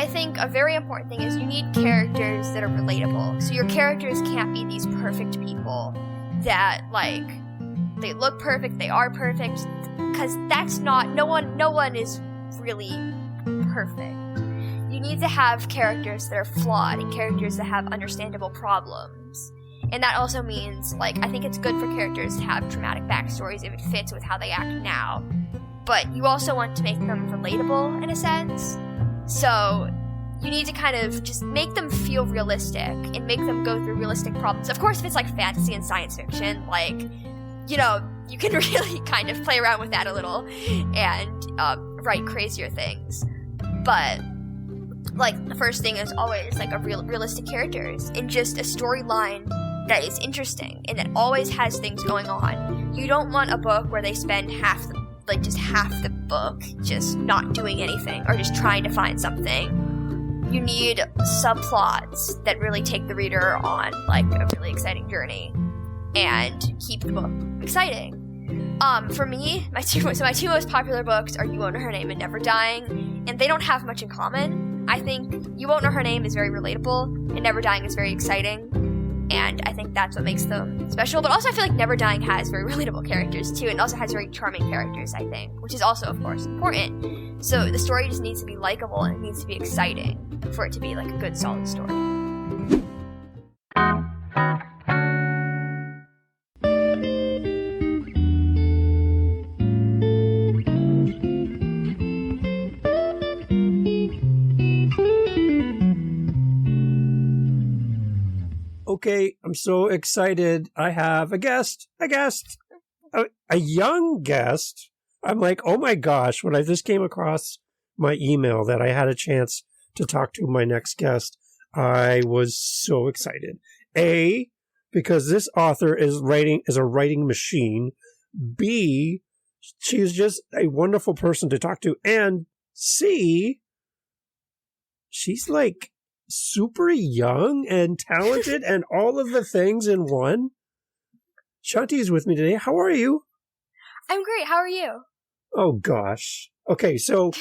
think a very important thing is you need characters that are relatable. So your characters can't be these perfect people that, like, they look perfect, they are perfect, because that's not, no one is really perfect. You need to have characters that are flawed and characters that have understandable problems. And that also means, like, I think it's good for characters to have traumatic backstories if it fits with how they act now. But you also want to make them relatable, in a sense. So you need to kind of just make them feel realistic and make them go through realistic problems. Of course, if it's, like, fantasy and science fiction, like, you know, you can really kind of play around with that a little and write crazier things. But, like, the first thing is always, like, realistic characters and just a storyline that is interesting and that always has things going on. You don't want a book where they spend half the book just not doing anything or just trying to find something. You need subplots that really take the reader on, like, a really exciting journey and keep the book exciting. For me, my two most popular books are You Won't Know Her Name and Never Dying, and they don't have much in common. I think You Won't Know Her Name is very relatable, and Never Dying is very exciting. And I think that's what makes them special. But also I feel like Never Dying has very relatable characters too, and also has very charming characters, I think, which is also, of course, important. So the story just needs to be likable and it needs to be exciting for it to be like a good, solid story. Okay, I'm so excited. I have a young guest. I'm like, oh my gosh, when I just came across my email that I had a chance to talk to my next guest, I was so excited. A, because this author is a writing machine. B, she's just a wonderful person to talk to. And C, she's like super young and talented and all of the things in one. Shanti is with me today. How are you? I'm great. How are you? Oh, gosh. Okay, so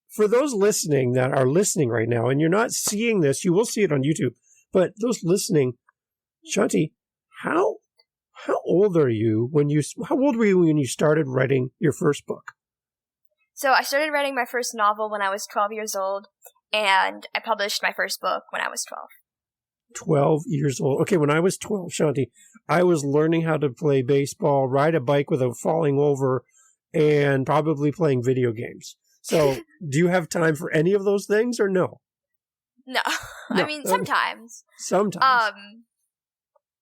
for those listening that are listening right now, and you're not seeing this, you will see it on YouTube, but those listening, Shanti, how old are you how old were you when you started writing your first book? So I started writing my first novel when I was 12 years old. And I published my first book when I was 12. 12 years old. Okay, when I was 12, Shanti, I was learning how to play baseball, ride a bike without falling over, and probably playing video games. So, do you have time for any of those things or no? No. I mean, sometimes. Sometimes.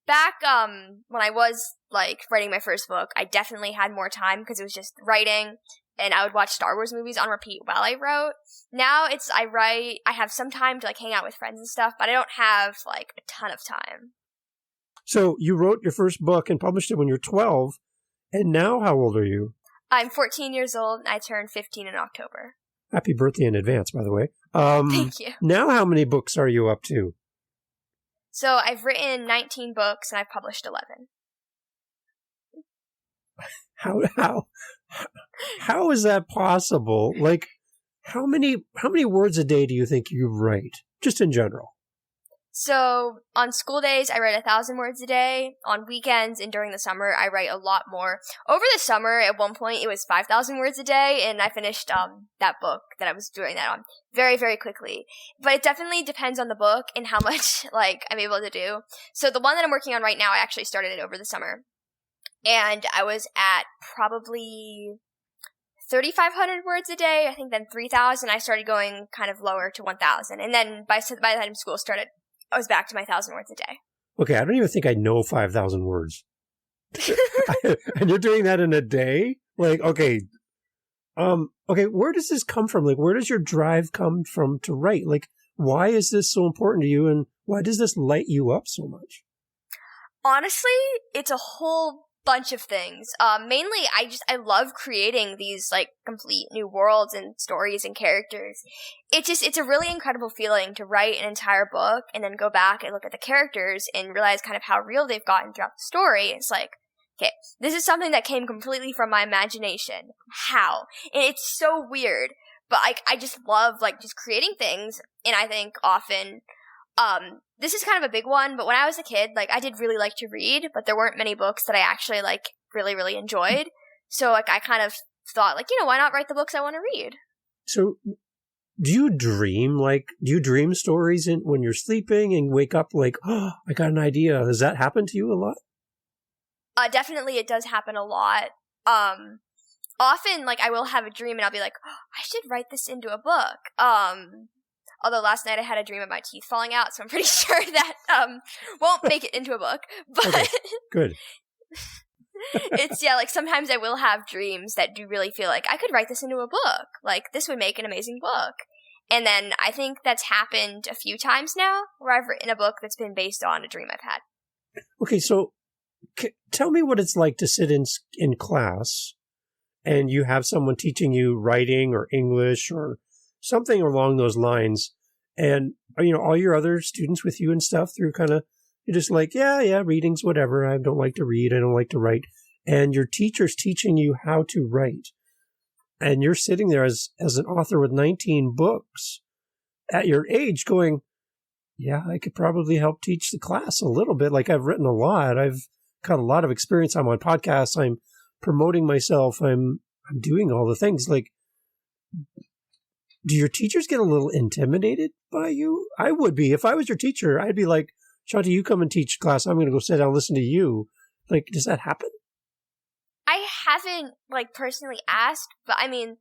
Back when I was, like, writing my first book, I definitely had more time because it was just writing. And I would watch Star Wars movies on repeat while I wrote. Now I have some time to, like, hang out with friends and stuff, but I don't have, like, a ton of time. So you wrote your first book and published it when you're 12, and now how old are you? I'm 14 years old, and I turned 15 in October. Happy birthday in advance, by the way. Thank you. Now how many books are you up to? So I've written 19 books, and I've published 11. How is that possible? Like, how many words a day do you think you write, just in general? So on school days, I write 1,000 words a day. On weekends and during the summer, I write a lot more. Over the summer, at one point, it was 5,000 words a day, and I finished that book that I was doing that on very, very quickly. But it definitely depends on the book and how much, like, I'm able to do. So the one that I'm working on right now, I actually started it over the summer. And I was at probably 3,500 words a day. I think then 3,000. I started going kind of lower to 1,000. And then by the time school started, I was back to my 1,000 words a day. Okay, I don't even think I know 5,000 words. And you're doing that in a day? Like, okay. Okay, where does this come from? Like, where does your drive come from to write? Like, why is this so important to you? And why does this light you up so much? Honestly, it's a whole bunch of things. Mainly, I love creating these, like, complete new worlds and stories and characters. It's a really incredible feeling to write an entire book and then go back and look at the characters and realize kind of how real they've gotten throughout the story. It's like, okay, this is something that came completely from my imagination. How? And it's so weird. But I just love, like, just creating things, and I think often, this is kind of a big one, but when I was a kid, like, I did really like to read, but there weren't many books that I actually, like, really, really enjoyed. So, like, I kind of thought, like, why not write the books I want to read? So, do you dream stories when you're sleeping and wake up like, oh, I got an idea? Does that happen to you a lot? Definitely it does happen a lot. Often, like, I will have a dream and I'll be like, oh, I should write this into a book. Although last night I had a dream of my teeth falling out, so I'm pretty sure that won't make it into a book. But okay, good. It's, like, sometimes I will have dreams that do really feel like I could write this into a book. Like, this would make an amazing book. And then I think that's happened a few times now, where I've written a book that's been based on a dream I've had. Okay, so tell me what it's like to sit in class and you have someone teaching you writing or English or something along those lines. And, all your other students with you and stuff, you're just like, yeah, reading's whatever. I don't like to read. I don't like to write. And your teacher's teaching you how to write. And you're sitting there as an author with 19 books at your age going, yeah, I could probably help teach the class a little bit. Like, I've written a lot. I've got a lot of experience. I'm on podcasts. I'm promoting myself. I'm doing all the things. Like, do your teachers get a little intimidated by you? I would be. If I was your teacher, I'd be like, Shanti, you come and teach class. I'm going to go sit down and listen to you. Like, does that happen? I haven't, like, personally asked, but I mean,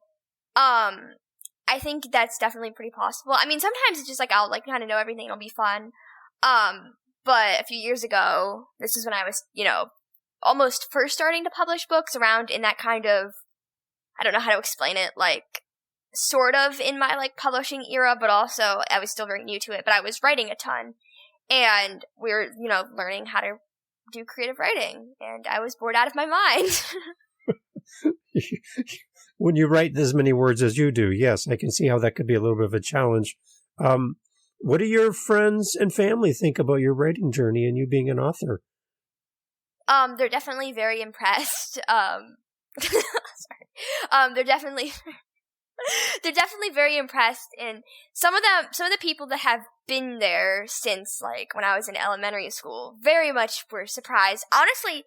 I think that's definitely pretty possible. I mean, sometimes it's just like, I'll, like, kind of know everything. It'll be fun. But a few years ago, this is when I was, almost first starting to publish books, around in that kind of, I don't know how to explain it, like, sort of in my, like, publishing era, but also I was still very new to it, but I was writing a ton. And we were, learning how to do creative writing, and I was bored out of my mind. When you write as many words as you do, yes, I can see how that could be a little bit of a challenge. What do your friends and family think about your writing journey and you being an author? They're definitely very impressed. Sorry. They're definitely very impressed, and some of the people that have been there since, like, when I was in elementary school very much were surprised. Honestly,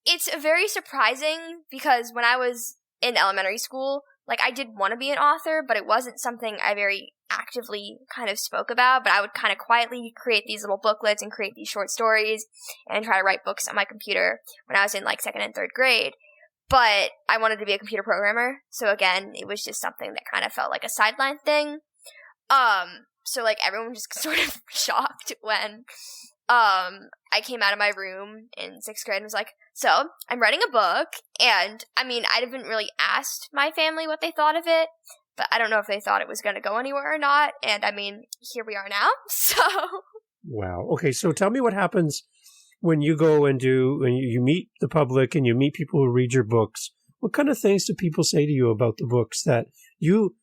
it's very surprising because when I was in elementary school, like, I did want to be an author, but it wasn't something I very actively kind of spoke about, but I would kind of quietly create these little booklets and create these short stories and try to write books on my computer when I was in, like, 2nd and 3rd grade. But I wanted to be a computer programmer, so again, it was just something that kind of felt like a sideline thing. So, like, everyone was just sort of shocked when I came out of my room in 6th grade and was like, so, I'm writing a book, and, I mean, I haven't really asked my family what they thought of it, but I don't know if they thought it was going to go anywhere or not, and, I mean, here we are now, so... Wow. Okay, so tell me what happens when you go and when you meet the public and you meet people who read your books. What kind of things do people say to you about the books that you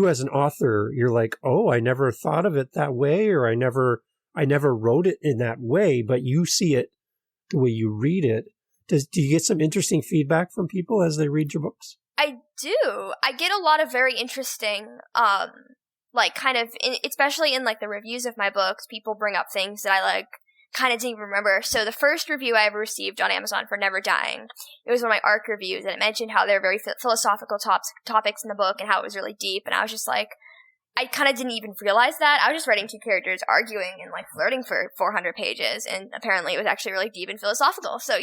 as an author, you're like, oh, I never thought of it that way, or I never wrote it in that way, but you see it the way you read it. Do you get some interesting feedback from people as they read your books? I do. I get a lot of very interesting, like, kind of, especially in, like, the reviews of my books, people bring up things that I, like, kind of didn't even remember. So the first review I ever received on Amazon for Never Dying, it was one of my ARC reviews, and it mentioned how there are very philosophical topics in the book and how it was really deep, and I was just like, I kind of didn't even realize that. I was just writing two characters arguing and, like, flirting for 400 pages, and apparently it was actually really deep and philosophical, so,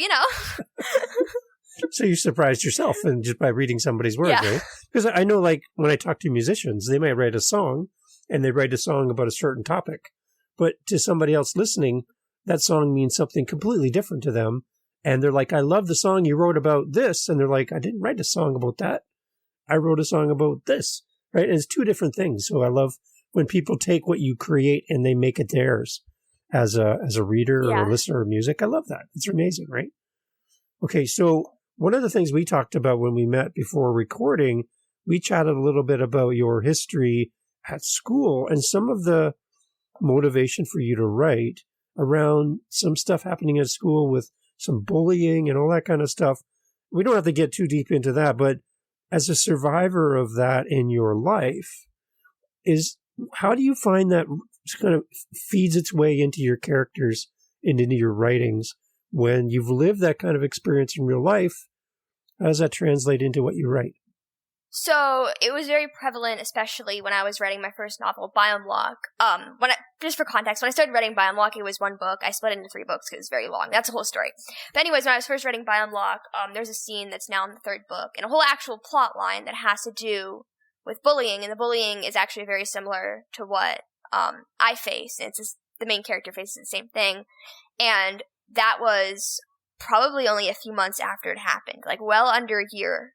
So you surprised yourself and just by reading somebody's words, yeah. Right? Because I know, like, when I talk to musicians, they might write a song, and they write a song about a certain topic, but to somebody else listening, that song means something completely different to them, and they're like, I love the song you wrote about this, and they're like, I didn't write a song about that. I wrote a song about this. Right? And it's two different things. So I love when people take what you create and they make it theirs as a reader or a listener of music. I love that. It's amazing, right? Okay, so one of the things we talked about when we met before recording, we chatted a little bit about your history at school and some of the motivation for you to write around some stuff happening at school with some bullying and all that kind of stuff. We don't have to get too deep into that, but as a survivor of that in your life, how do you find that kind of feeds its way into your characters and into your writings when you've lived that kind of experience in real life? How does that translate into what you write? So it was very prevalent, especially when I was writing my first novel, Biome Lock. Just for context, when I started writing Biome Lock, it was one book. I split it into 3 books because it's very long. That's a whole story. But anyways, when I was first writing Biome Lock, there's a scene that's now in the 3rd book, and a whole actual plot line that has to do with bullying. And the bullying is actually very similar to what I face. And the main character faces the same thing. And that was probably only a few months after it happened, like well under a year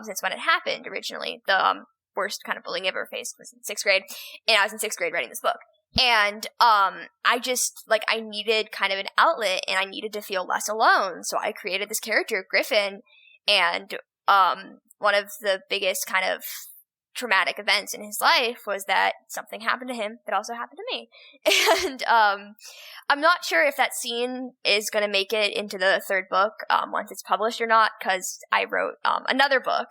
since when it happened originally. The worst kind of bullying I ever faced was in 6th grade, and I was in 6th grade writing this book. And I just, I needed kind of an outlet, and I needed to feel less alone, so I created this character, Griffin, and one of the biggest kind of traumatic events in his life was that something happened to him that also happened to me. And I'm not sure if that scene is going to make it into the 3rd book once it's published or not, because I wrote another book,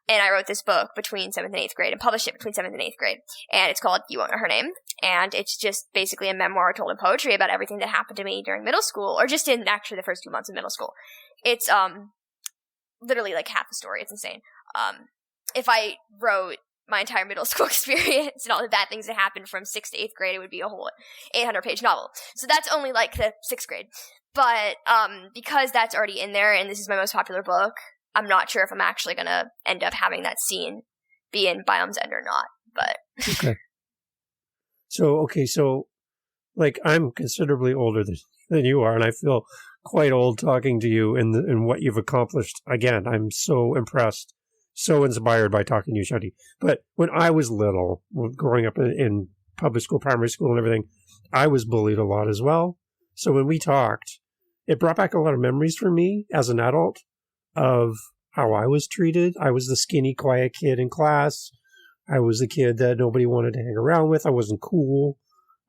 and I wrote this book between 7th and 8th grade and published it between 7th and 8th grade, and it's called You Won't Know Her Name, and it's just basically a memoir told in poetry about everything that happened to me during middle school, or just in actually the first 2 months of middle school. It's literally half the story. It's insane. If I wrote my entire middle school experience and all the bad things that happened from 6th to 8th grade, it would be a whole 800-page novel. So that's only the 6th grade. But because that's already in there and this is my most popular book, I'm not sure if I'm actually going to end up having that scene be in Biome's End or not. But okay. So I'm considerably older than you are, and I feel quite old talking to you and what you've accomplished. Again, I'm so impressed. So inspired by talking to you, Shanti. But when I was little, growing up in public school, primary school and everything, I was bullied a lot as well. So when we talked, it brought back a lot of memories for me as an adult of how I was treated. I was the skinny, quiet kid in class. I was the kid that nobody wanted to hang around with. I wasn't cool.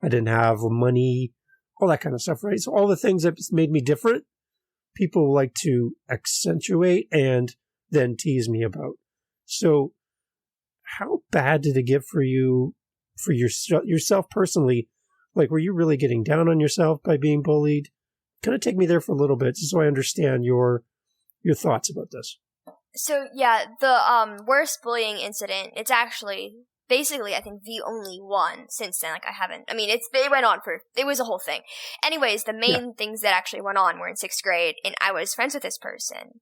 I didn't have money, all that kind of stuff, right? So all the things that made me different, people like to accentuate and then tease me about. So how bad did it get for you, for yourself personally? Were you really getting down on yourself by being bullied? Kind of take me there for a little bit so I understand your thoughts about this. So yeah, the worst bullying incident, it's actually basically I think the only one since then. It was a whole thing. Anyways, the main things that actually went on were in 6th grade, and I was friends with this person,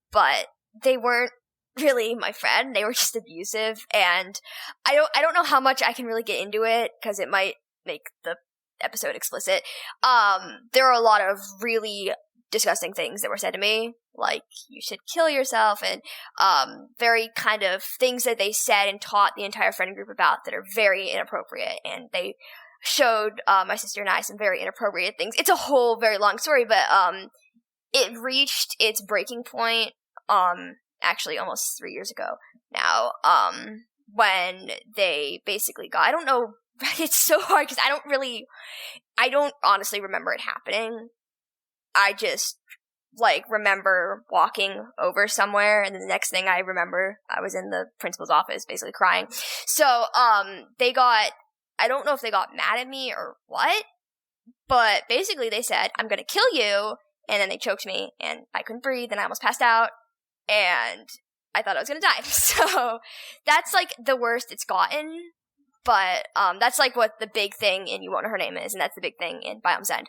but they weren't really my friend. They were just abusive, and I don't know how much I can really get into it because it might make the episode explicit. There are a lot of really disgusting things that were said to me, like you should kill yourself, and very kind of things that they said and taught the entire friend group about that are very inappropriate, and they showed my sister and I some very inappropriate things. It's a whole very long story, but it reached its breaking point actually almost 3 years ago now, when they basically got, I don't know, it's so hard because I don't honestly remember it happening. I just, remember walking over somewhere, and the next thing I remember, I was in the principal's office basically crying. So, they got, I don't know if they got mad at me or what, but basically they said, I'm gonna kill you, and then they choked me, and I couldn't breathe, and I almost passed out, and I thought I was gonna die. So that's the worst it's gotten, but that's what the big thing in You Won't Know Her Name is, and that's the big thing in Biome's End.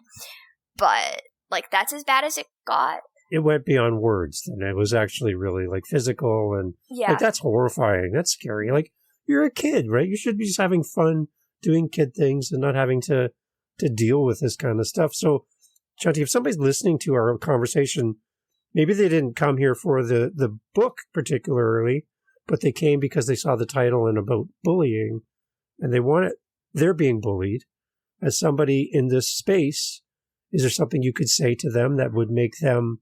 But that's as bad as it got. It went beyond words, then. It was actually really physical, and that's horrifying. That's scary. You're a kid, right? You should be just having fun doing kid things and not having to deal with this kind of stuff. So, Shanti, if somebody's listening to our conversation, maybe they didn't come here for the book particularly, but they came because they saw the title and about bullying, and they're being bullied. As somebody in this space, is there something you could say to them that would make them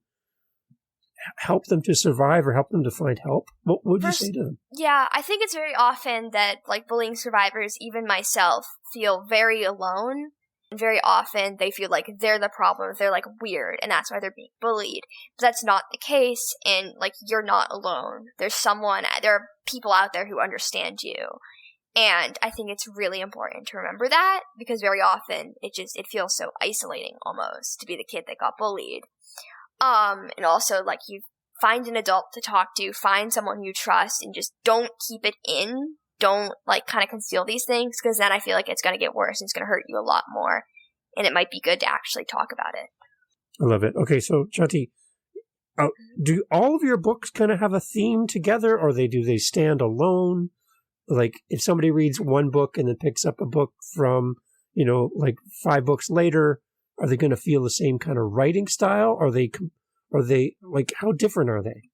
help them to survive or help them to find help? What would you say to them? Yeah, I think it's very often that bullying survivors, even myself, feel very alone. And very often they feel like they're the problem, they're like weird, and that's why they're being bullied. But that's not the case, and like you're not alone. There are people out there who understand you. And I think it's really important to remember that, because very often it feels so isolating almost to be the kid that got bullied. And also like you find an adult to talk to, find someone you trust, and just don't keep it in. Don't like kind of conceal these things, because then I feel like it's going to get worse and it's going to hurt you a lot more. And it might be good to actually talk about it. I love it. Okay, so Shanti, do all of your books kind of have a theme together, or do they stand alone? Like if somebody reads one book and then picks up a book from, like 5 books later, are they going to feel the same kind of writing style? Are they like, how different are they?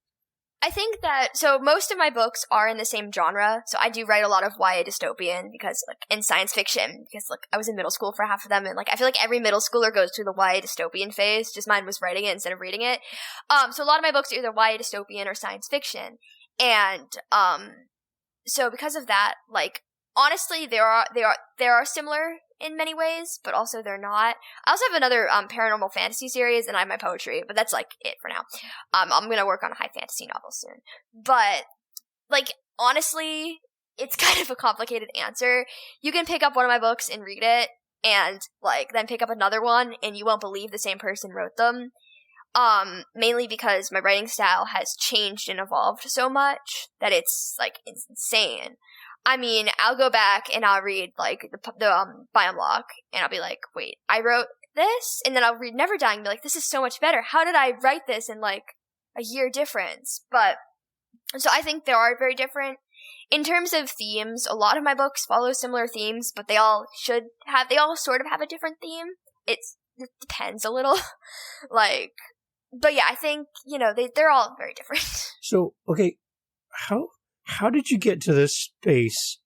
I think that, so most of my books are in the same genre. So I do write a lot of YA dystopian because like in science fiction, because like I was in middle school for half of them, and like I feel like every middle schooler goes through the YA dystopian phase. Just mine was writing it instead of reading it. So a lot of my books are either YA dystopian or science fiction. And so because of that, like honestly, they are similar in many ways, but also they're not. I also have another paranormal fantasy series, and I have my poetry, but that's like it for now. I'm gonna work on a high fantasy novel soon. But like honestly, it's kind of a complicated answer. You can pick up one of my books and read it, and like then pick up another one, and you won't believe the same person wrote them. Mainly because my writing style has changed and evolved so much that it's insane. I mean, I'll go back and I'll read like the Biome Lock, and I'll be like, wait, I wrote this? And then I'll read Never Dying and be like, this is so much better. How did I write this in like a year difference? But so I think they are very different. In terms of themes, a lot of my books follow similar themes, but they all sort of have a different theme. It depends a little. Like, but yeah, I think, they're all very different. So, okay, how did you get to this space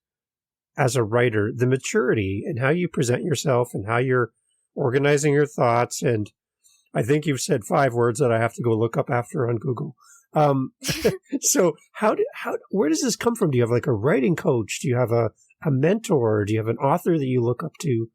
as a writer, the maturity and how you present yourself and how you're organizing your thoughts? And I think you've said 5 words that I have to go look up after on Google. So where does this come from? Do you have like a writing coach? Do you have a mentor? Do you have an author that you look up to?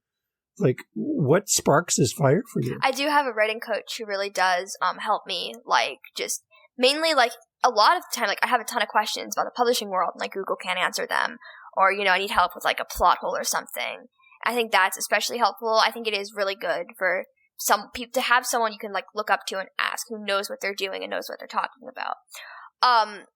Like, what sparks this fire for you? I do have a writing coach who really does help me, like, just mainly, like, a lot of the time, like, I have a ton of questions about the publishing world, and, like, Google can't answer them, or, I need help with, like, a plot hole or something. I think that's especially helpful. I think it is really good for some people to have someone you can, like, look up to and ask who knows what they're doing and knows what they're talking about.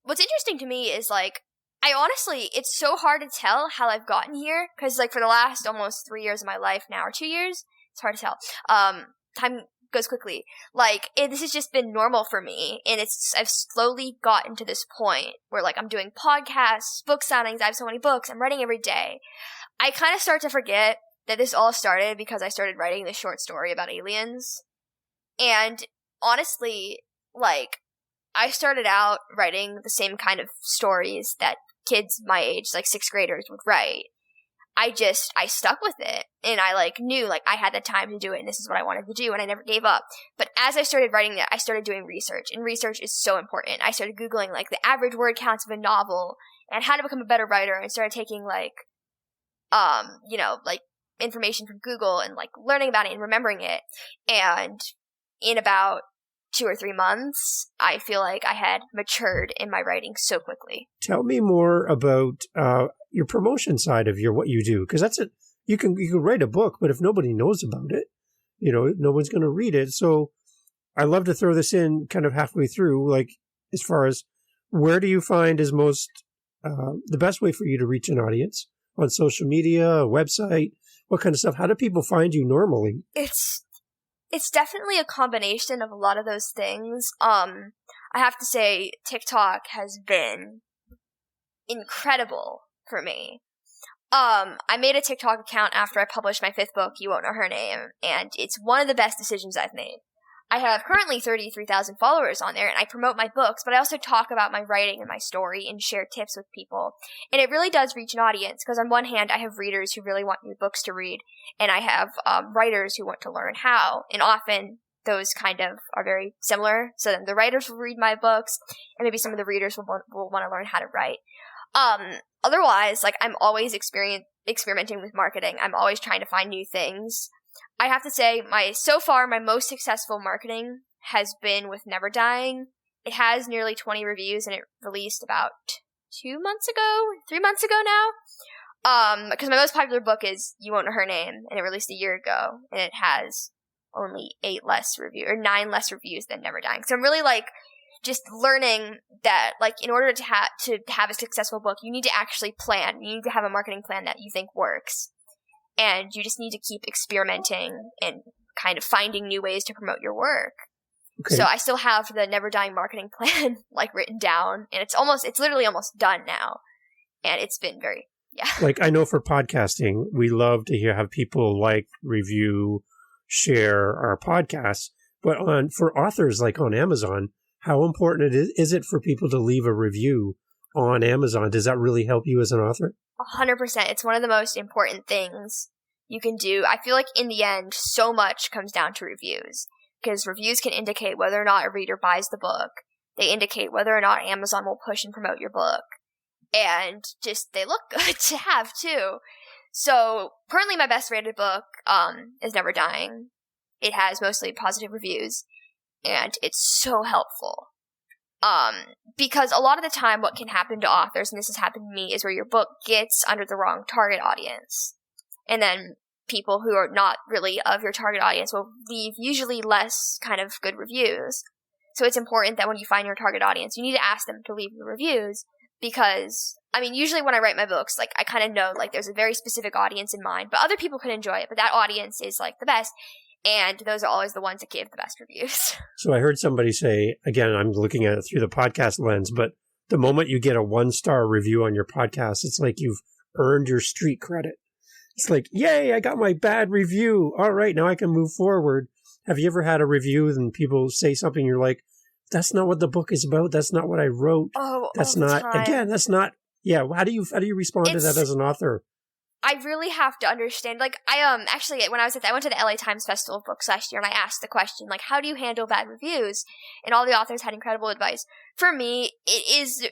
What's interesting to me is, like, it's so hard to tell how I've gotten here, because, like, for the last almost 3 years of my life now, or 2 years, it's hard to tell. Time goes quickly. Like, this has just been normal for me, and I've slowly gotten to this point where, like, I'm doing podcasts, book signings, I have so many books, I'm writing every day. I kind of start to forget that this all started because I started writing this short story about aliens. And honestly, like, I started out writing the same kind of stories that kids my age, like 6th graders, would write. I stuck with it, and I like knew like I had the time to do it, and this is what I wanted to do, and I never gave up. But as I started writing that, I started doing research, and research is so important. I started Googling like the average word counts of a novel and how to become a better writer, and started taking like, like information from Google and like learning about it and remembering it. And in about 2 or 3 months, I feel like I had matured in my writing so quickly. Tell me more about your promotion side of what you do, because that's it. You can write a book, but if nobody knows about it, no one's going to read it. So I love to throw this in kind of halfway through, like as far as where do you find is most the best way for you to reach an audience on social media, a website, what kind of stuff? How do people find you normally? It's definitely a combination of a lot of those things. I have to say, TikTok has been incredible for me. I made a TikTok account after I published my 5th book, You Won't Know Her Name, and it's one of the best decisions I've made. I have currently 33,000 followers on there, and I promote my books, but I also talk about my writing and my story and share tips with people. And it really does reach an audience, because on one hand, I have readers who really want new books to read, and I have writers who want to learn how, and often those kind of are very similar. So then the writers will read my books, and maybe some of the readers will want to learn how to write. Otherwise, like, I'm always experimenting with marketing. I'm always trying to find new things. I have to say, so far, my most successful marketing has been with Never Dying. It has nearly 20 reviews, and it released about 3 months ago now. Because my most popular book is You Won't Know Her Name, and it released a year ago, and it has only 9 less reviews than Never Dying. So I'm really, like, just learning that, like, in order to have a successful book, you need to actually plan. You need to have a marketing plan that you think works. And you just need to keep experimenting and kind of finding new ways to promote your work. Okay. So I still have the Never Dying marketing plan, like, written down, and it's literally almost done now. And it's been very, Like, I know for podcasting, we love to have people like, review, share our podcasts. But for authors, like on Amazon, how important is it for people to leave a review on Amazon? Does that really help you as an author? 100%. It's one of the most important things you can do. I feel like in the end, so much comes down to reviews, because reviews can indicate whether or not a reader buys the book. They indicate whether or not Amazon will push and promote your book. And just, they look good to have too. So currently my best rated book is Never Dying. It has mostly positive reviews, and it's so helpful. Because a lot of the time what can happen to authors, and this has happened to me, is where your book gets under the wrong target audience. And then people who are not really of your target audience will leave usually less kind of good reviews. So it's important that when you find your target audience, you need to ask them to leave the reviews, because, I mean, usually when I write my books, like, I kind of know, like, there's a very specific audience in mind, but other people can enjoy it, but that audience is, like, the best. And those are always the ones that give the best reviews. So I heard somebody say, again, I'm looking at it through the podcast lens, but the moment you get a 1-star review on your podcast, it's like you've earned your street credit. It's like, yay, I got my bad review. All right, now I can move forward. Have you ever had a review and people say something, you're like, that's not what the book is about. That's not what I wrote. Oh, that's not, again, that's not, yeah. How do you respond to that as an author? I really have to understand, like, actually, when I went to the LA Times Festival of Books last year, and I asked the question, like, how do you handle bad reviews? And all the authors had incredible advice. For me, it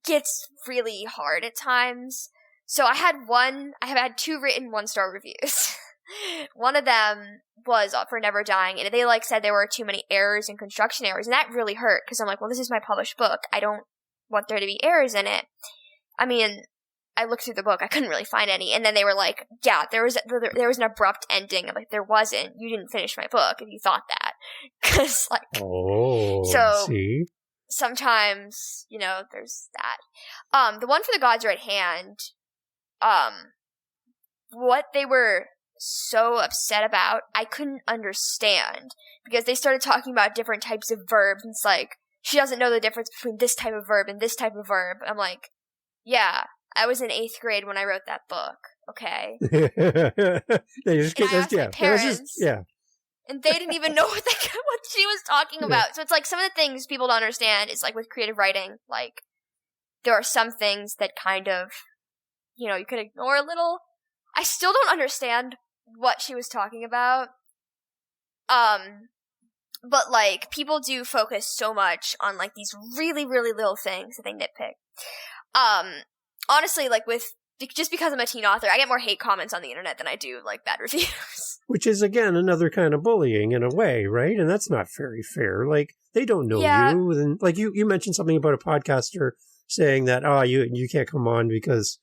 gets really hard at times. So I have had 2 written 1-star reviews. One of them was for Never Dying, and they, like, said there were too many errors and construction errors, and that really hurt, because I'm like, well, this is my published book. I don't want there to be errors in it. I mean, I looked through the book, I couldn't really find any, and then they were like, yeah, there was an abrupt ending. I'm like, there wasn't. You didn't finish my book if you thought that. Because, like, see? Sometimes, there's that. The one for The Gods Are at Hand, what they were so upset about, I couldn't understand, because they started talking about different types of verbs, and it's like, she doesn't know the difference between this type of verb and this type of verb. I'm like, yeah, I was in 8th grade when I wrote that book, okay? My parents, and they didn't even know what she was talking about. So it's like, some of the things people don't understand is, like, with creative writing, like, there are some things that kind of, you could ignore a little. I still don't understand what she was talking about. But, like, people do focus so much on, like, these really, really little things that they nitpick. Honestly, like, just because I'm a teen author, I get more hate comments on the internet than I do, like, bad reviews. Which is, again, another kind of bullying in a way, right? And that's not very fair. Like, they don't know you. And, like, you mentioned something about a podcaster saying that, you can't come on because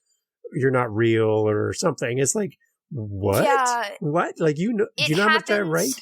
you're not real or something. It's like, what? Yeah. What? Like, do you not have that right?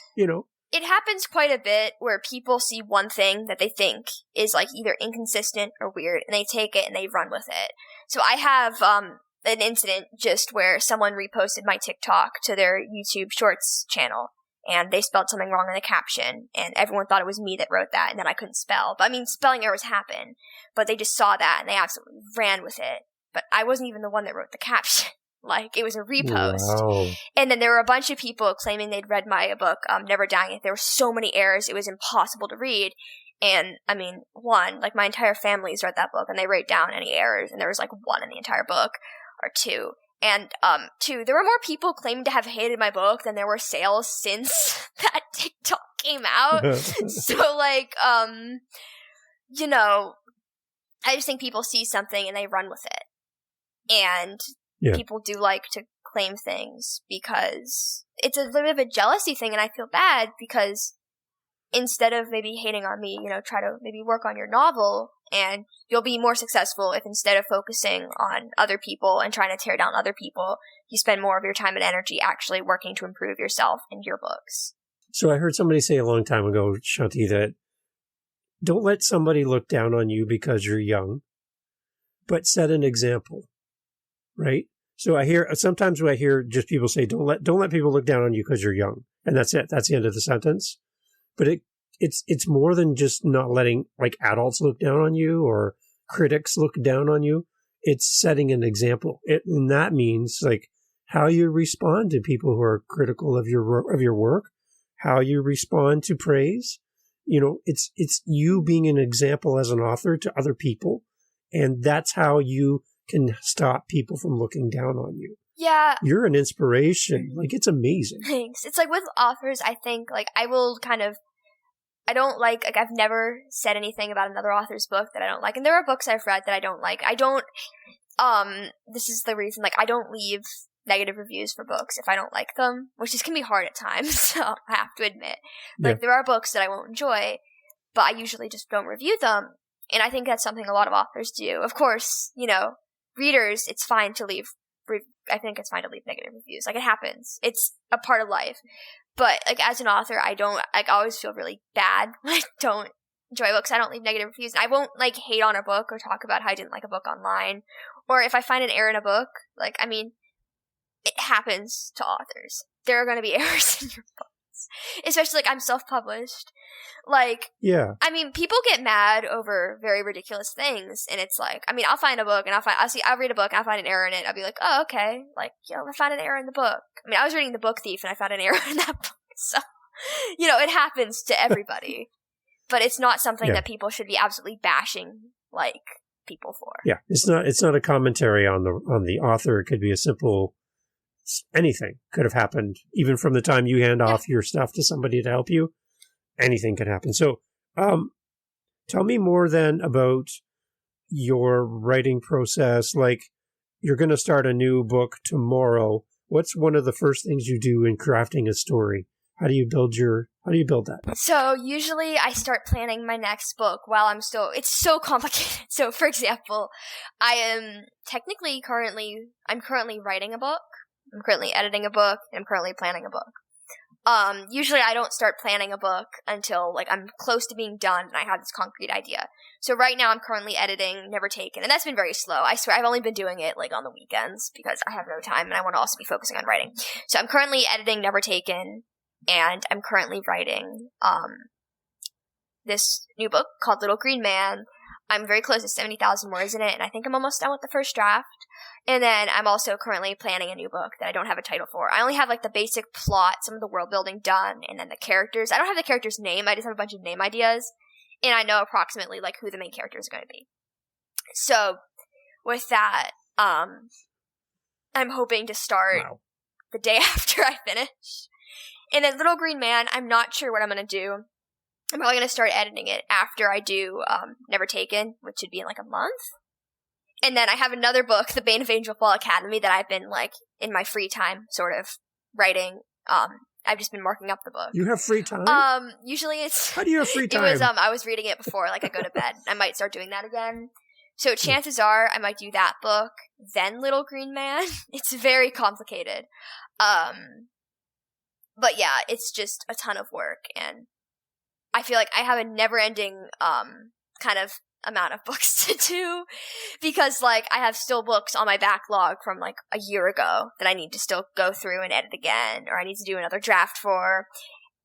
It happens quite a bit where people see one thing that they think is, like, either inconsistent or weird, and they take it and they run with it. So I have an incident just where someone reposted my TikTok to their YouTube Shorts channel, and they spelled something wrong in the caption, and everyone thought it was me that wrote that, and that I couldn't spell. But, I mean, spelling errors happen, but they just saw that, and they absolutely ran with it. But I wasn't even the one that wrote the caption. Like, it was a repost. Wow. And then there were a bunch of people claiming they'd read my book, Never Dying. There were so many errors, it was impossible to read. And, I mean, one, like, my entire family's read that book, and they wrote down any errors, and there was, like, 1 in the entire book, or 2. And, 2, there were more people claiming to have hated my book than there were sales since that TikTok came out. So, like, I just think people see something and they run with it. And people do like to claim things because it's a little bit of a jealousy thing, and I feel bad because instead of maybe hating on me, try to maybe work on your novel, and you'll be more successful if instead of focusing on other people and trying to tear down other people, you spend more of your time and energy actually working to improve yourself and your books. So I heard somebody say a long time ago, Shanti, that don't let somebody look down on you because you're young, but set an example, right? So sometimes I hear just people say, don't let people look down on you because you're young. And that's it. That's the end of the sentence. But it's more than just not letting like adults look down on you or critics look down on you. It's setting an example. And that means like how you respond to people who are critical of your work, how you respond to praise. It's you being an example as an author to other people. And that's how you can stop people from looking down on you. Yeah. You're an inspiration. Like, it's amazing. Thanks. It's like with authors, I think, like, I don't like, I've never said anything about another author's book that I don't like. And there are books I've read that I don't like. This is the reason, like, I don't leave negative reviews for books if I don't like them, which can be hard at times, so I have to admit. Like, there are books that I won't enjoy, but I usually just don't review them. And I think that's something a lot of authors do. Of course, readers, it's fine to leave negative reviews. Like, it happens. It's a part of life. But, like, as an author, I always feel really bad when I don't enjoy books. I don't leave negative reviews. I won't, like, hate on a book or talk about how I didn't like a book online. Or if I find an error in a book, like, I mean, it happens to authors. There are going to be errors in your books. Especially, like, I'm self-published. Like, yeah. I mean, people get mad over very ridiculous things, and it's like, I mean, I'll find a book, and I'll read a book, and I'll find an error in it, I'll be like, oh, okay, like, I found an error in the book. I mean, I was reading The Book Thief, and I found an error in that book, so, it happens to everybody, but it's not something that people should be absolutely bashing, like, people for. Yeah, it's not a commentary on the author. It could be a simple, anything could have happened, even from the time you hand off your stuff to somebody to help you. Anything can happen. So, tell me more then about your writing process. Like, you're going to start a new book tomorrow. What's one of the first things you do in crafting a story? How do you build that? So, usually I start planning my next book while it's so complicated. So, for example, I'm currently writing a book. I'm currently editing a book, and I'm currently planning a book. Usually I don't start planning a book until, like, I'm close to being done and I have this concrete idea. So right now I'm currently editing Never Taken, and that's been very slow. I swear I've only been doing it, like, on the weekends because I have no time and I want to also be focusing on writing. So I'm currently editing Never Taken, and I'm currently writing, this new book called Little Green Man. I'm very close to 70,000 words in it, and I think I'm almost done with the first draft. And then I'm also currently planning a new book that I don't have a title for. I only have, like, the basic plot, some of the world building done, and then the characters. I don't have the character's name, I just have a bunch of name ideas, and I know approximately, like, who the main characters are going to be. So, with that, I'm hoping to start the day after I finish. And then Little Green Man, I'm not sure what I'm going to do. I'm probably going to start editing it after I do Never Taken, which should be in, like, a month. And then I have another book, The Bane of Angel Fall Academy, that I've been, like, in my free time, sort of, writing. I've just been marking up the book. You have free time? Usually it's... How do you have free time? It was, I was reading it before, like, I go to bed. I might start doing that again. So chances are I might do that book, then Little Green Man. It's very complicated. But yeah, it's just a ton of work, and I feel like I have a never-ending, kind of amount of books to do, because, like, I have still books on my backlog from, like, a year ago that I need to still go through and edit again, or I need to do another draft for,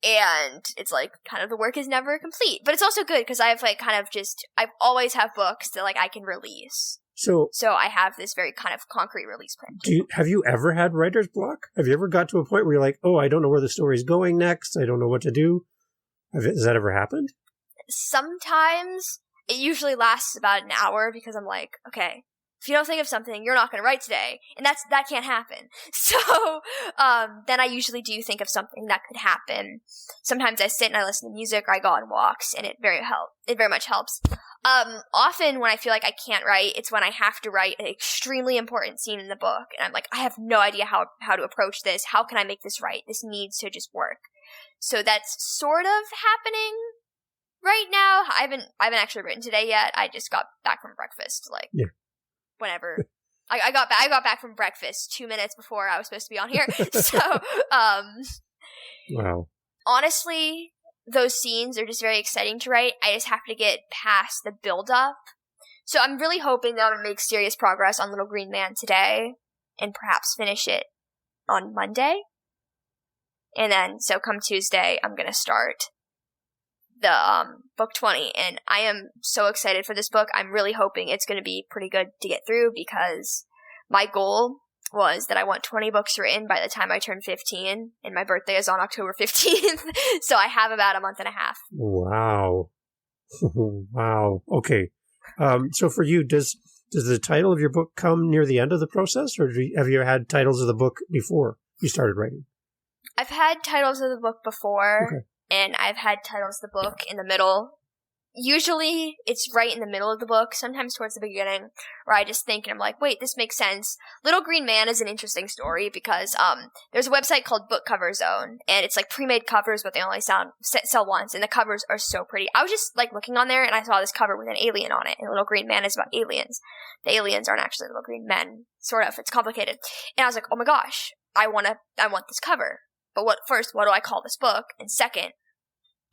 and it's, like, kind of the work is never complete. But it's also good, because I've, like, I've always have books that, like, I can release. So I have this very kind of concrete release plan. Have you ever had writer's block? Have you ever got to a point where you're like, oh, I don't know where the story's going next, I don't know what to do? Has that ever happened? Sometimes. It usually lasts about an hour because I'm like, okay, if you don't think of something, you're not going to write today. And that can't happen. So, then I usually do think of something that could happen. Sometimes I sit and I listen to music, or I go on walks, and it very much helps. Often when I feel like I can't write, it's when I have to write an extremely important scene in the book, and I'm like, I have no idea how to approach this. How can I make this right? This needs to just work. So that's sort of happening right now. I haven't actually written today yet. I just got back from breakfast, whenever. I got back from breakfast 2 minutes before I was supposed to be on here. So, wow. Honestly, those scenes are just very exciting to write. I just have to get past the build-up. So I'm really hoping that I'm going to make serious progress on Little Green Man today, and perhaps finish it on Monday. And then, so come Tuesday, I'm going to start the book 20, and I am so excited for this book. I'm really hoping it's going to be pretty good to get through, because my goal was that I want 20 books written by the time I turn 15, and my birthday is on October 15th, so I have about a month and a half. Wow. Wow. Okay. So for you, does the title of your book come near the end of the process, or have you had titles of the book before you started writing? I've had titles of the book before. Okay. And I've had titles of the book in the middle. Usually, it's right in the middle of the book, sometimes towards the beginning, where I just think, and I'm like, wait, this makes sense. Little Green Man is an interesting story, because there's a website called Book Cover Zone, and it's like pre-made covers, but they only sell once, and the covers are so pretty. I was just like looking on there, and I saw this cover with an alien on it, and Little Green Man is about aliens. The aliens aren't actually little green men, sort of. It's complicated. And I was like, oh my gosh, I want this cover. But what do I call this book? And second,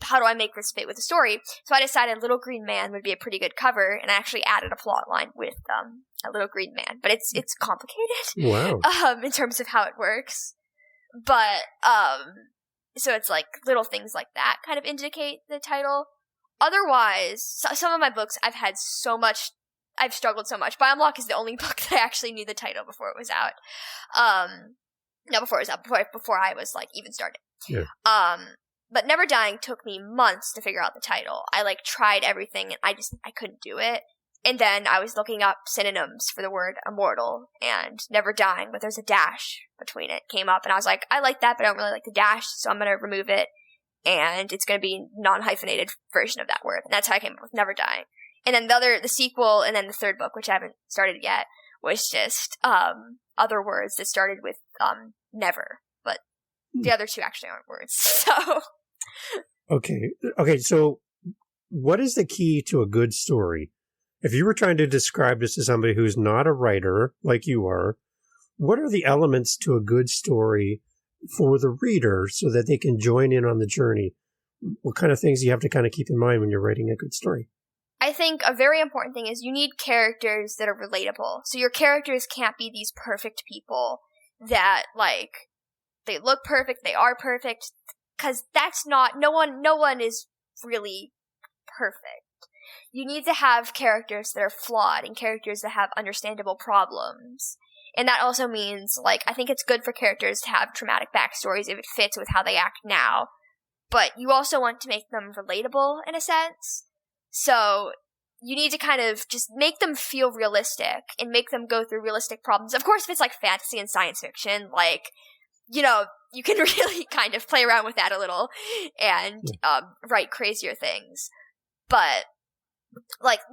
how do I make this fit with the story? So I decided Little Green Man would be a pretty good cover, and I actually added a plot line with a Little Green Man. But it's complicated. Wow. In terms of how it works. But so it's like little things like that kind of indicate the title. Otherwise, some of my books I've struggled so much. By Unlock is the only book that I actually knew the title before it was out. Before I was even started. Yeah. But Never Dying took me months to figure out the title. I tried everything, and I couldn't do it. And then I was looking up synonyms for the word immortal, and Never Dying, but there's a dash between it, came up, and I was like, I like that, but I don't really like the dash, so I'm gonna remove it, and it's gonna be non-hyphenated version of that word. And that's how I came up with Never Dying. And then the sequel, and then the third book, which I haven't started yet, was just other words that started with never, but the other two actually aren't words. So okay. So, what is the key to a good story? If you were trying to describe this to somebody who's not a writer like you are, what are the elements to a good story for the reader so that they can join in on the journey? What kind of things do you have to kind of keep in mind when you're writing a good story? I think a very important thing is you need characters that are relatable. So your characters can't be these perfect people that, they look perfect, they are perfect, because that's not, no one is really perfect. You need to have characters that are flawed and characters that have understandable problems. And that also means, I think it's good for characters to have traumatic backstories if it fits with how they act now. But you also want to make them relatable in a sense. So you need to kind of just make them feel realistic and make them go through realistic problems. Of course, if it's fantasy and science fiction, you can really kind of play around with that a little and write crazier things. But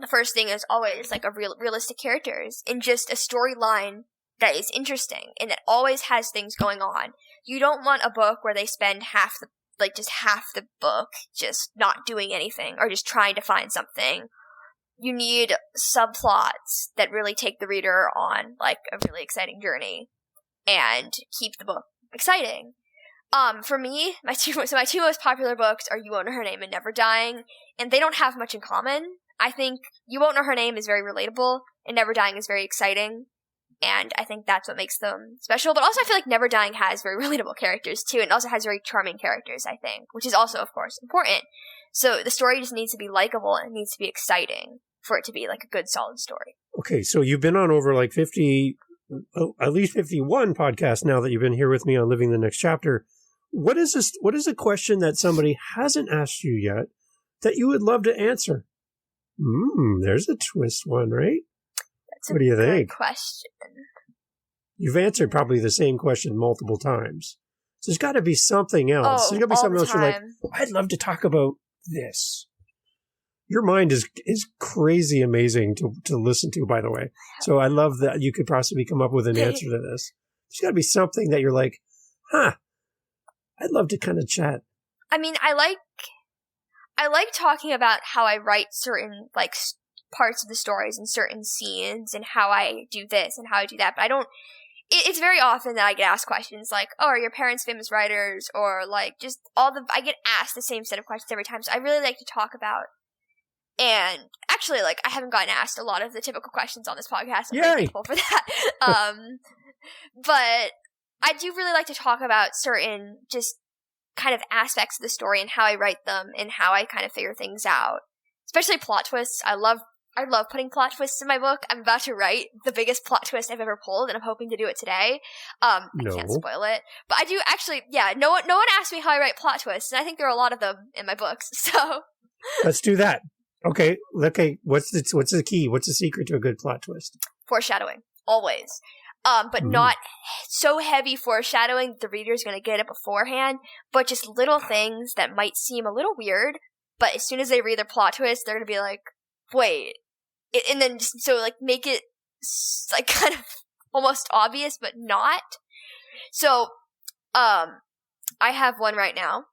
the first thing is always realistic characters and just a storyline that is interesting and that always has things going on. You don't want a book where they spend half the book just not doing anything or just trying to find something. You need subplots that really take the reader on a really exciting journey and keep the book exciting. For me, my two most popular books are You Won't Know Her Name and Never Dying, and they don't have much in common. I think You Won't Know Her Name is very relatable, and Never Dying is very exciting, and I think that's what makes them special. But also I feel like Never Dying has very relatable characters too, and it also has very charming characters, I think, which is also, of course, important. So the story just needs to be likable, and it needs to be exciting for it to be a good, solid story. Okay, so you've been on over 50, at least 51 podcasts now that you've been here with me on Living the Next Chapter. What is a question that somebody hasn't asked you yet that you would love to answer? There's a twist one, right? What do you think? Question. You've answered probably the same question multiple times. So there's got to be something else. There's got to be something else you're like, I'd love to talk about this. Your mind is crazy amazing to listen to, by the way. So I love that you could possibly come up with an answer to this. There's got to be something that you're like, huh, I'd love to kind of chat. I mean, I like talking about how I write certain, like, parts of the stories and certain scenes and how I do this and how I do that, but I don't, it's very often that I get asked questions like, oh, are your parents famous writers? Or, like, just I get asked the same set of questions every time, so I really like to talk about. And actually, like, I haven't gotten asked a lot of the typical questions on this podcast. I'm very thankful for that. But I do really like to talk about certain just kind of aspects of the story and how I write them and how I kind of figure things out. Especially plot twists. I love putting plot twists in my book. I'm about to write the biggest plot twist I've ever pulled, and I'm hoping to do it today. I can't spoil it. But I do actually, no one asked me how I write plot twists, and I think there are a lot of them in my books, so. Let's do that. Okay, what's the key? What's the secret to a good plot twist? Foreshadowing, always. But not so heavy foreshadowing the reader's going to get it beforehand, but just little things that might seem a little weird, but as soon as they read the plot twist, they're going to be like, wait. And then just, so, like, make it, like, kind of almost obvious, but not. So, I have one right now.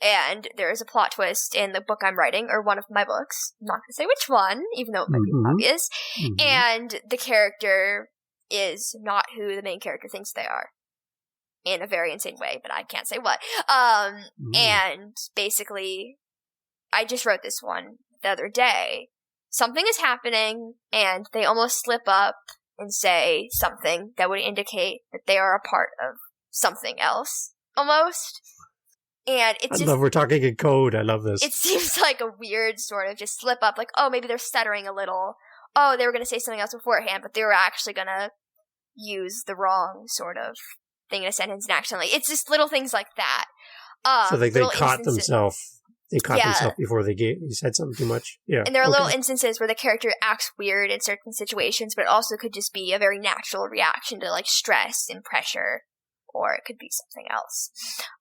And there is a plot twist in the book I'm writing, or one of my books. I'm not going to say which one, even though it might be obvious. And the character is not who the main character thinks they are. In a very insane way, but I can't say what. And basically, I just wrote this one the other day. Something is happening, and they almost slip up and say something that would indicate that they are a part of something else, almost. And it's just, we're talking in code. I love this. It seems like a weird sort of just slip up, like, oh, maybe they're stuttering a little. Oh, they were going to say something else beforehand, but they were actually going to use the wrong sort of thing in a sentence and accidentally. It's just little things like that. So they caught themselves. They caught themselves before they said something too much. Yeah. And there are little instances where the character acts weird in certain situations, but it also could just be a very natural reaction to, like, stress and pressure. Or it could be something else.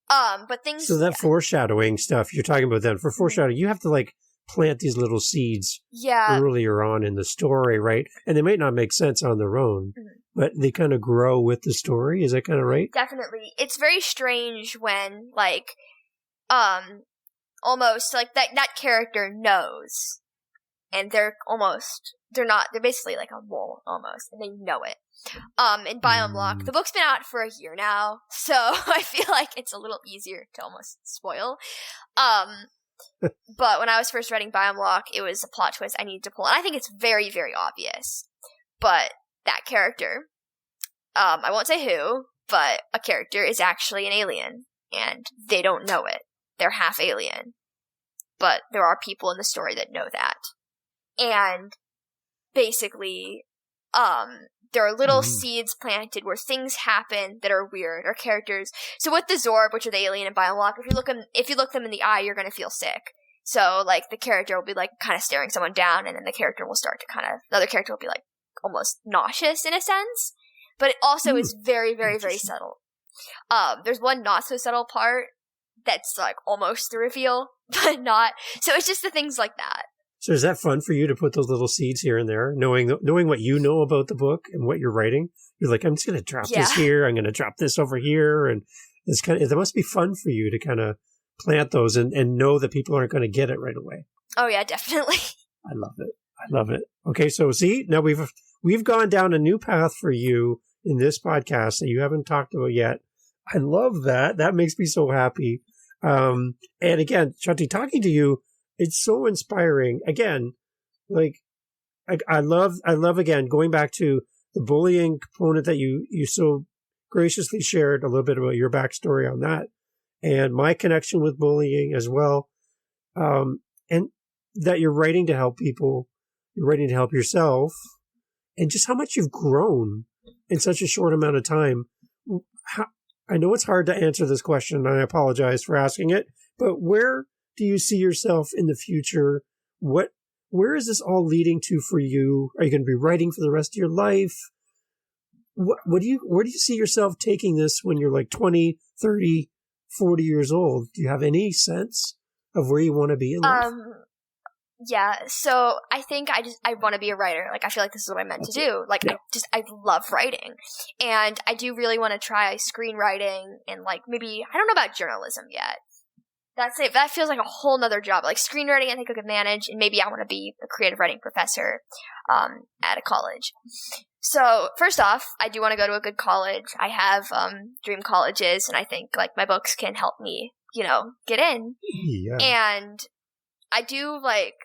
But things. So that foreshadowing stuff you're talking about, then for foreshadowing, you have to, like, plant these little seeds earlier on in the story, right? And they might not make sense on their own, but they kind of grow with the story. Is that kind of right? Definitely. It's very strange when, like, almost like that character knows, and they're basically like a mole almost, and they know it. In Biome the book's been out for a year now, so I feel like it's a little easier to almost spoil. But when I was first writing Biome, it was a plot twist I needed to pull, and I think it's very, very obvious. But that character, I won't say who, but a character is actually an alien, and they don't know it. They're half alien. But there are people in the story that know that. And basically, there are little seeds planted where things happen that are weird, or characters. So with the Zorb, which are the alien in Biome, if you look them in the eye, you're going to feel sick. So, like, the character will be, like, kind of staring someone down, and then the character will start to the other character will be, like, almost nauseous in a sense. But it also is very, very, very subtle. There's one not so subtle part that's, like, almost the reveal, but not. So it's just the things like that. So is that fun for you to put those little seeds here and there, knowing what you know about the book and what you're writing? You're like, I'm just going to drop this here. I'm going to drop this over here. And it's it must be fun for you to kind of plant those and know that people aren't going to get it right away. Oh, yeah, definitely. I love it. Okay, so see, now we've gone down a new path for you in this podcast that you haven't talked about yet. I love that. That makes me so happy. And again, Shanti, talking to you, it's so inspiring. Again, like, I love again, going back to the bullying component that you so graciously shared a little bit about your backstory on that, and my connection with bullying as well. And that you're writing to help people, you're writing to help yourself, and just how much you've grown in such a short amount of time. I know it's hard to answer this question, and I apologize for asking it, but where do you see yourself in the future? Where is this all leading to for you? Are you going to be writing for the rest of your life? Where do you see yourself taking this when you're like 20, 30, 40 years old? Do you have any sense of where you want to be in life? Yeah, so I think I want to be a writer. Like, I feel like this is what I'm meant to do. Like, Yeah. I love writing. And I do really want to try screenwriting and, like, maybe, I don't know about journalism yet. That's it. That feels like a whole nother job. Like, screenwriting, I think I could manage, and maybe I want to be a creative writing professor at a college. So, first off, I do want to go to a good college. I have dream colleges, and I think, like, my books can help me, get in. Yeah. And I do, like,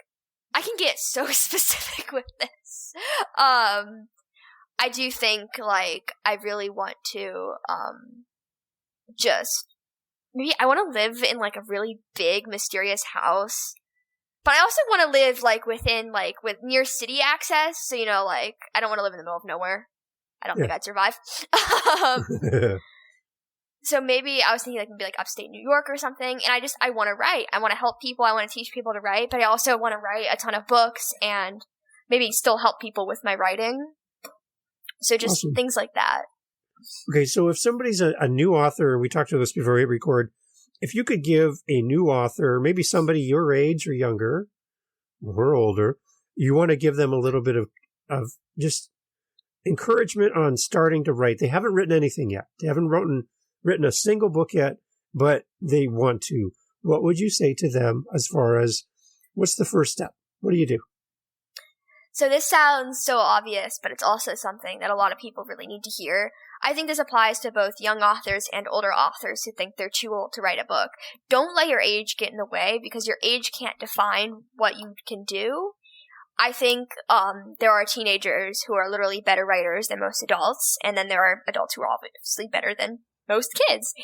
I can get so specific with this. I do think, like, I really want to, maybe I want to live in, like, a really big, mysterious house. But I also want to live, like, within, like, with near city access. So, like, I don't want to live in the middle of nowhere. I don't think I'd survive. So maybe I was thinking, like, maybe, like, upstate New York or something. And I want to write. I want to help people. I want to teach people to write. But I also want to write a ton of books and maybe still help people with my writing. So just Awesome. things like that. Okay, so if somebody's a new author, we talked about this before we record, if you could give a new author, maybe somebody your age or younger, or older, you want to give them a little bit of just encouragement on starting to write. They haven't written anything yet. They haven't written a single book yet, but they want to. What would you say to them as far as what's the first step? What do you do? So this sounds so obvious, but it's also something that a lot of people really need to hear. I think this applies to both young authors and older authors who think they're too old to write a book. Don't let your age get in the way, because your age can't define what you can do. I think there are teenagers who are literally better writers than most adults, and then there are adults who are obviously better than most kids.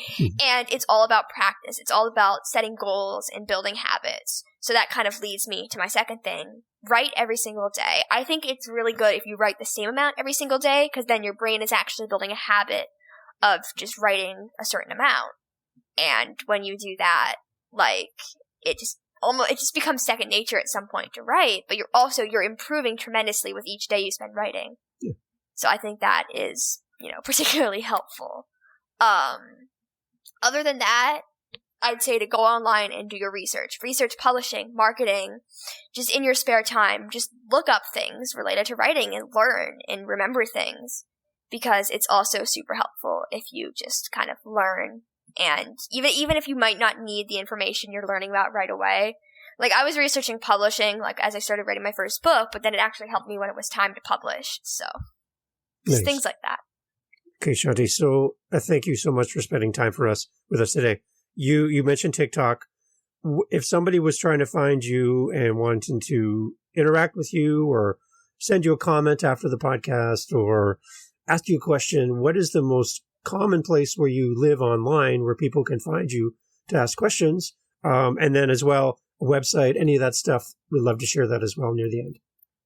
And it's all about practice. It's all about setting goals and building habits. So that kind of leads me to my second thing. Write every single day. I think it's really good if you write the same amount every single day, because then your brain is actually building a habit of just writing a certain amount. And when you do that, like, it just becomes second nature at some point to write, but you're improving tremendously with each day you spend writing. Yeah. So I think that is, particularly helpful. Other than that, I'd say to go online and do your research publishing, marketing, just in your spare time. Just look up things related to writing and learn and remember things, because it's also super helpful if you just kind of learn. And even if you might not need the information you're learning about right away. Like, I was researching publishing, like, as I started writing my first book, but then it actually helped me when it was time to publish. So, just things like that. Okay, Shanti, so thank you so much for spending time with us today. You mentioned TikTok. If somebody was trying to find you and wanting to interact with you or send you a comment after the podcast or ask you a question, what is the most common place where you live online where people can find you to ask questions? And then as well, a website, any of that stuff. We'd love to share that as well near the end.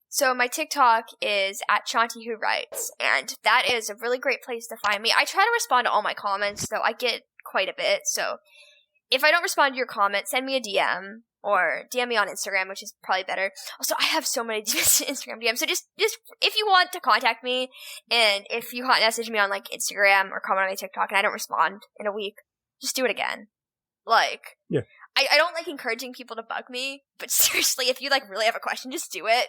So my TikTok is at Shanti Who Writes, and that is a really great place to find me. I try to respond to all my comments, though I get quite a bit. So if I don't respond to your comment, send me a DM or DM me on Instagram, which is probably better. Also, I have so many Instagram DMs. So just if you want to contact me, and if you message me on, like, Instagram or comment on my TikTok and I don't respond in a week, just do it again. Like, yeah. I don't like encouraging people to bug me, but seriously, if you, like, really have a question, just do it.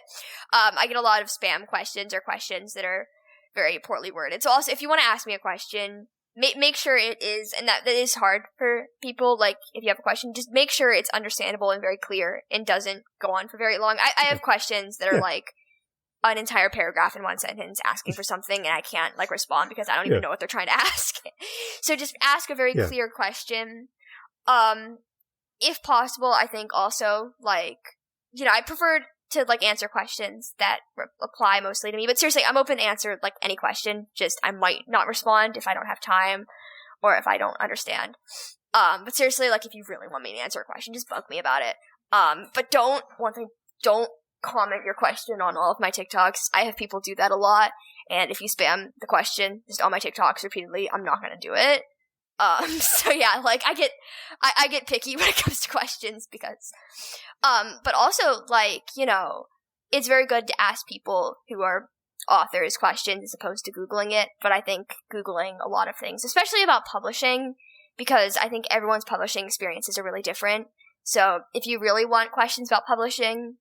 I get a lot of spam questions or questions that are very poorly worded. So also, if you want to ask me a question, make sure it is, and that is hard for people, like, if you have a question, just make sure it's understandable and very clear and doesn't go on for very long. I have questions that are, like, an entire paragraph in one sentence asking for something, and I can't, like, respond because I don't even know what they're trying to ask. So just ask a very clear question. If possible, I think also, like, I prefer to, like, answer questions that apply mostly to me. But seriously, I'm open to answer, like, any question. Just I might not respond if I don't have time or if I don't understand. But seriously, like, if you really want me to answer a question, just bug me about it. But don't comment your question on all of my TikToks. I have people do that a lot. And if you spam the question just on my TikToks repeatedly, I'm not going to do it. So yeah, like, I get picky when it comes to questions because, but also, like, it's very good to ask people who are authors questions as opposed to Googling it. But I think Googling a lot of things, especially about publishing, because I think everyone's publishing experiences are really different. So if you really want questions about publishing,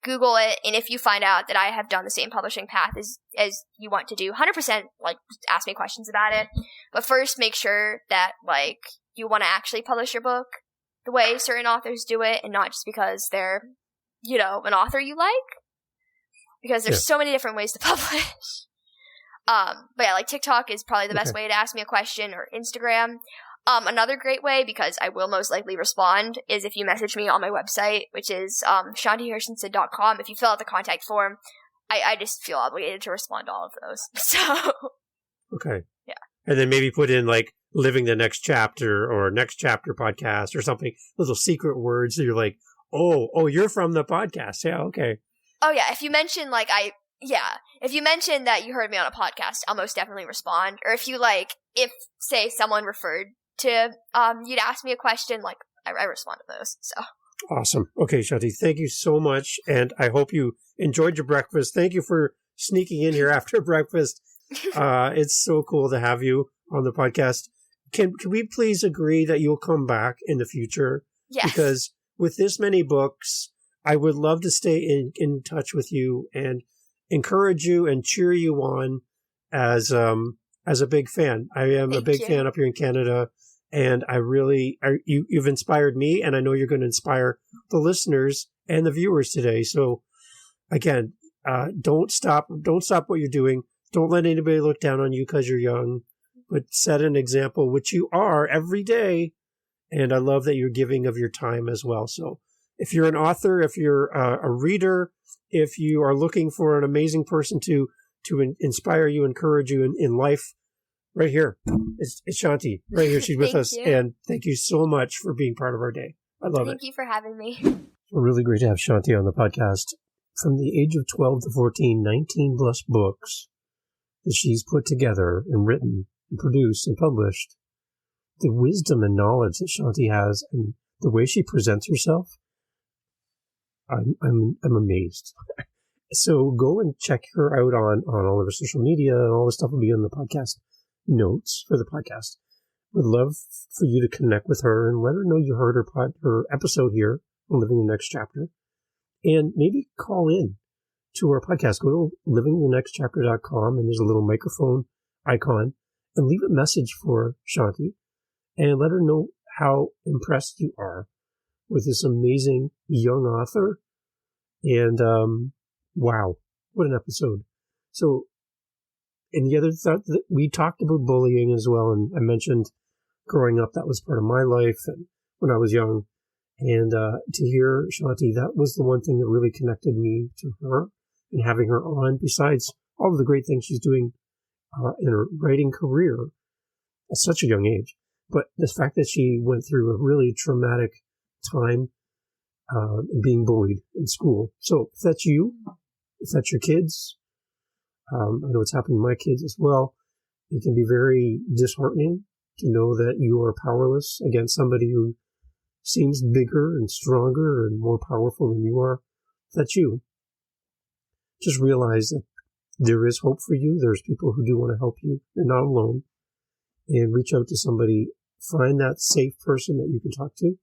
Google it, and if you find out that I have done the same publishing path as you want to do, 100%, ask me questions about it. But first, make sure that, you want to actually publish your book the way certain authors do it, and not just because they're, an author you like. Because there's so many different ways to publish. But yeah, TikTok is probably the best way to ask me a question, or Instagram. Another great way, because I will most likely respond, is if you message me on my website, which is shantihershenson.com. If you fill out the contact form, I just feel obligated to respond to all of those. So. Okay. Yeah. And then maybe put in living the next chapter or next chapter podcast or something, little secret words that you're like, oh, you're from the podcast. Yeah, okay. Oh yeah, if you mention if you mention that you heard me on a podcast, I'll most definitely respond. Or if you if say someone referred to you'd ask me a question, I respond to those. So awesome. Okay, Shanti, thank you so much, and I hope you enjoyed your breakfast. Thank you for sneaking in here after breakfast. It's so cool to have you on the podcast. Can we please agree that you'll come back in the future? Yes. Because with this many books, I would love to stay in touch with you and encourage you and cheer you on as a big fan. I am a big fan up here in Canada, and you've inspired me, and I know you're going to inspire the listeners and the viewers today. So again, don't stop what you're doing. Don't let anybody look down on you because you're young, but set an example, which you are every day. And I love that you're giving of your time as well. So if you're an author, if you're a reader, if you are looking for an amazing person to inspire you, encourage you in life, right here, it's Shanti. Right here, she's with us. You. And thank you so much for being part of our day. I love it. Thank you for having me. It's really great to have Shanti on the podcast. From the age of 12 to 14, 19 plus books that she's put together and written and produced and published. The wisdom and knowledge that Shanti has and the way she presents herself, I'm amazed. So go and check her out on all of her social media, and all the stuff will be in the podcast notes for the podcast. Would love for you to connect with her and let her know you heard her episode here on Living the Next Chapter, and maybe call in to our podcast. Go to livingthenextchapter.com, and there's a little microphone icon, and leave a message for Shanti. And let her know how impressed you are with this amazing young author. And wow, what an episode. So, and the other thought that we talked about bullying as well. And I mentioned growing up, that was part of my life and when I was young. And to hear Shanti, that was the one thing that really connected me to her and having her on, besides all of the great things she's doing in her writing career at such a young age. But the fact that she went through a really traumatic time being bullied in school. So if that's you, if that's your kids, I know it's happened to my kids as well. It can be very disheartening to know that you are powerless against somebody who seems bigger and stronger and more powerful than you are. If that's you, just realize that there is hope for you. There's people who do want to help you. You're not alone. And reach out to somebody. Find that safe person that you can talk to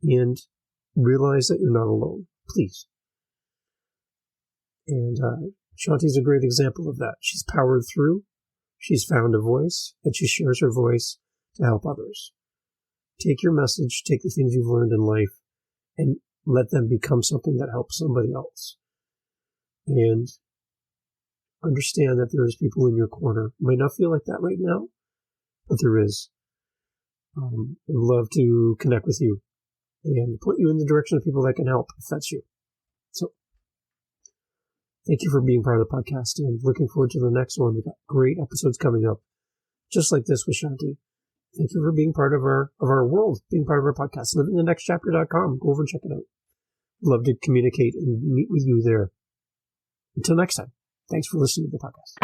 and realize that you're not alone, please. And Shanti's a great example of that. She's powered through, she's found a voice, and she shares her voice to help others. Take your message, take the things you've learned in life, and let them become something that helps somebody else. And understand that there's people in your corner. It might not feel like that right now, but there is. I'd love to connect with you and point you in the direction of people that can help if that's you. So, thank you for being part of the podcast, and looking forward to the next one. We've got great episodes coming up, just like this with Shanti. Thank you for being part of our world, being part of our podcast. Livingthenextchapter.com. Go over and check it out. Love to communicate and meet with you there. Until next time, thanks for listening to the podcast.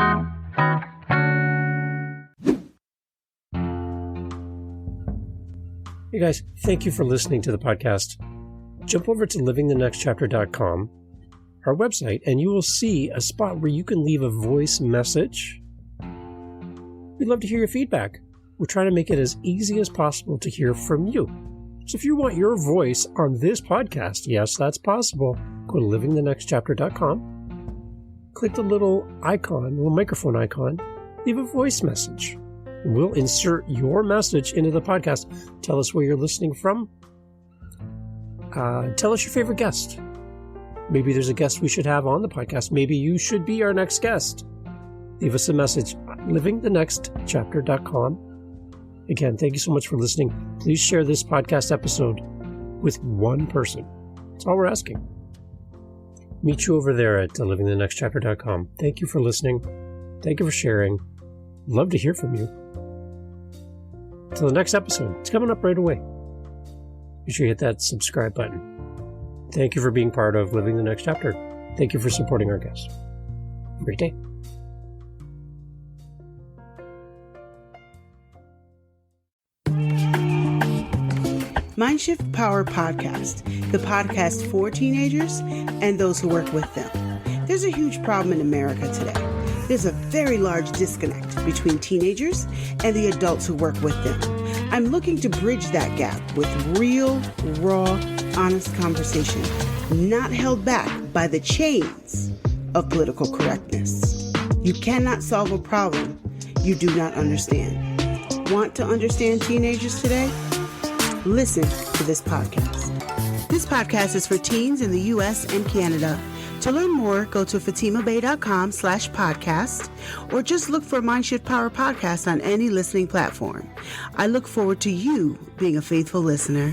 Hey guys, thank you for listening to the podcast. Jump over to livingthenextchapter.com, our website, and you will see a spot where you can leave a voice message. We'd love to hear your feedback. We're trying to make it as easy as possible to hear from you. So if you want your voice on this podcast, yes, that's possible. Go to livingthenextchapter.com. Click the little icon, little microphone icon. Leave a voice message. And we'll insert your message into the podcast. Tell us where you're listening from. Tell us your favorite guest. Maybe there's a guest we should have on the podcast. Maybe you should be our next guest. Leave us a message at livingthenextchapter.com. Again, thank you so much for listening. Please share this podcast episode with one person. That's all we're asking. Meet you over there at livingthenextchapter.com. Thank you for listening. Thank you for sharing. Love to hear from you. Till the next episode. It's coming up right away. Be sure you hit that subscribe button. Thank you for being part of Living the Next Chapter. Thank you for supporting our guests. Have a great day. Mindshift Power Podcast, the podcast for teenagers and those who work with them. There's a huge problem in America today. There's a very large disconnect between teenagers and the adults who work with them. I'm looking to bridge that gap with real, raw, honest conversation, not held back by the chains of political correctness. You cannot solve a problem you do not understand. Want to understand teenagers today? Listen to this podcast. This podcast is for teens in the U.S. and Canada. To learn more, go to fatimabay.com/podcast or just look for Mindshift Power Podcast on any listening platform. I look forward to you being a faithful listener.